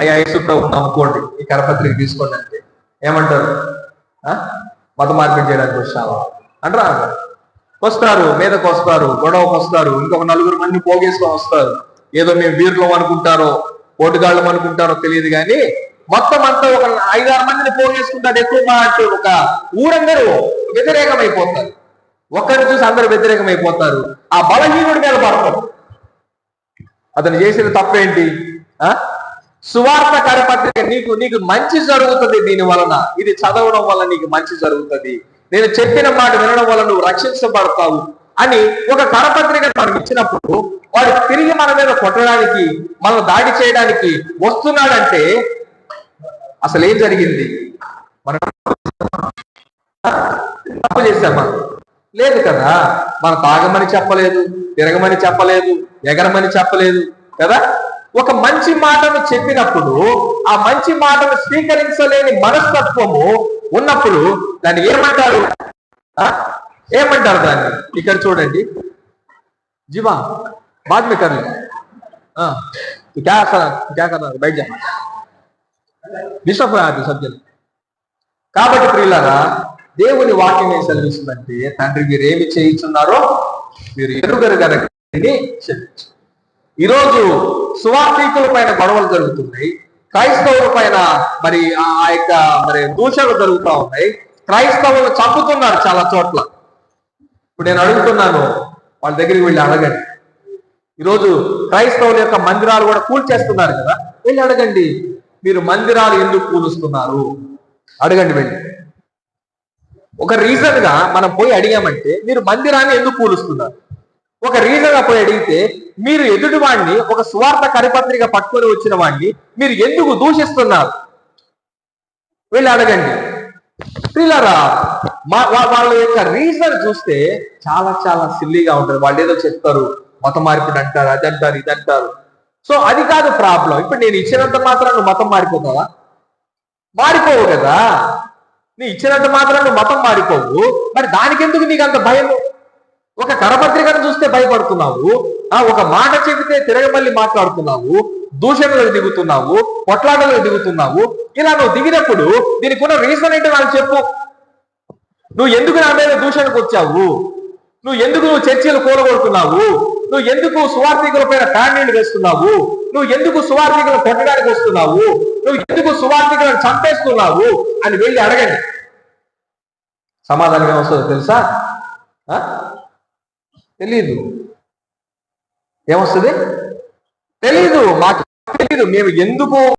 అయ్యా యేసుప్రభు నమ్ముకోండి, ఈ కరపత్రిక తీసుకోండి అంటే ఏమంటారు? మత మార్పిడి చేయడానికి వచ్చావా అంటారా? వస్తారు, మీదకి వస్తారు, గొడవకు వస్తారు, ఇంకొక 4 మందిని పోగేసుకొని వస్తారు. ఏదో మేము వీరులో అనుకుంటారో ఓటుగాళ్ళం అనుకుంటారో తెలియదు కానీ మొత్తం అంతా ఒక 5-6 మందిని పోగేసుకుంటారు. ఎక్కువ అంటే ఒక ఊరందరూ వ్యతిరేకమైపోతారు. ఒక్కరిని చూసి అందరూ వ్యతిరేకమైపోతారు. ఆ బలహీనుడి మీద పడతారు. అతను చేసిన తప్పేంటి? సువార్త కరపత్రిక నీకు మంచి జరుగుతుంది దీని వలన, ఇది చదవడం వల్ల నీకు మంచి జరుగుతుంది, నేను చెప్పిన మాట వినడం వల్ల నువ్వు రక్షించబడతావు అని ఒక కరపత్రిక మనం ఇచ్చినప్పుడు వాడు తిరిగి మన మీద కొట్టడానికి, మనం దాడి చేయడానికి వస్తున్నాడంటే అసలు ఏం జరిగింది? మనం తప్పు చేశామా? లేదు కదా. మనం తాగమని చెప్పలేదు, తిరగమని చెప్పలేదు, ఎగరమని చెప్పలేదు కదా. ఒక మంచి మాటను చెప్పినప్పుడు ఆ మంచి మాటను స్వీకరించలేని మనస్తత్వము ఉన్నప్పుడు దాన్ని ఏమంటారు? దాన్ని ఇక్కడ చూడండి, జీవా बाद में कर ले क्या करना बैठ जा సబ్జెక్ట్. కాబట్టి ప్రియులారా, దేవుని వాక్యం ఏం సెలవిస్తుందంటే, తండ్రి మీరు ఏమి చేయించున్నారో మీరు ఎరుగరు గనక క్షమించు. ఈరోజు సువార్థికుల పైన గొడవలు జరుగుతున్నాయి, క్రైస్తవుల పైన మరి దూషణలు జరుగుతూ ఉన్నాయి, క్రైస్తవులు చంపుతున్నారు చాలా చోట్ల. ఇప్పుడు నేను అడుగుతున్నాను, వాళ్ళ దగ్గరికి వెళ్ళి అడగండి. ఈరోజు క్రైస్తవుల యొక్క మందిరాలు కూడా కూల్చేస్తున్నారు కదా, వెళ్ళి అడగండి, మీరు మందిరాలు ఎందుకు కూలుస్తున్నారు? అడగండి వెళ్ళి. ఒక రీజన్ గా మనం పోయి అడిగామంటే మీరు మందిరాన్ని ఎందుకు కూలుస్తున్నారు? ఒక రీజన్ గా పోయి అడిగితే మీరు ఎదుటి వాడిని, ఒక స్వార్థ కరపత్రిక పట్టుకొని వచ్చిన వాడిని మీరు ఎందుకు దూషిస్తున్నారు? వెళ్ళి అడగండి. ప్రియులారా, వాళ్ళ యొక్క రీజన్ చూస్తే చాలా చాలా సిల్లీగా ఉంటుంది. వాళ్ళు ఏదో చెప్తారు, మత మార్పిడి అంటారు, అది అంటారు, ఇది అంటారు. సో అది కాదు ప్రాబ్లం. ఇప్పుడు నేను ఇచ్చినంత మాత్రం నువ్వు మతం మారిపోతావా? మారిపోవు కదా. నీ ఇచ్చినంత మాత్రం నువ్వు మతం మారిపోవు. మరి దానికెందుకు నీకు అంత భయం? ఒక కరపత్రికను చూస్తే భయపడుతున్నావు, ఒక మాట చెబితే తిరగమల్లి మాట్లాడుతున్నావు, దూషణలకు దిగుతున్నావు, కొట్లాటలకు దిగుతున్నావు. ఇలా నువ్వు దిగినప్పుడు దీనికి ఉన్న రీజన్ ఏంటో నాకు చెప్పు. నువ్వు ఎందుకు నా మీద దూషణకు వచ్చావు? నువ్వు ఎందుకు చర్చలు కూలగొడుతున్నావు? నువ్వు ఎందుకు సువార్థికుల పైన ప్యానీళ్లు వేస్తున్నావు? నువ్వు ఎందుకు సువార్థికులను కొట్టడానికి వస్తున్నావు? నువ్వు ఎందుకు సువార్థికులను చంపేస్తున్నావు అని వెళ్ళి అడగండి. సమాధానం ఏమొస్తుందో తెలుసా? తెలీదు. ఏమొస్తుంది? తెలీదు. మాకు తెలీదు. మేము ఎందుకు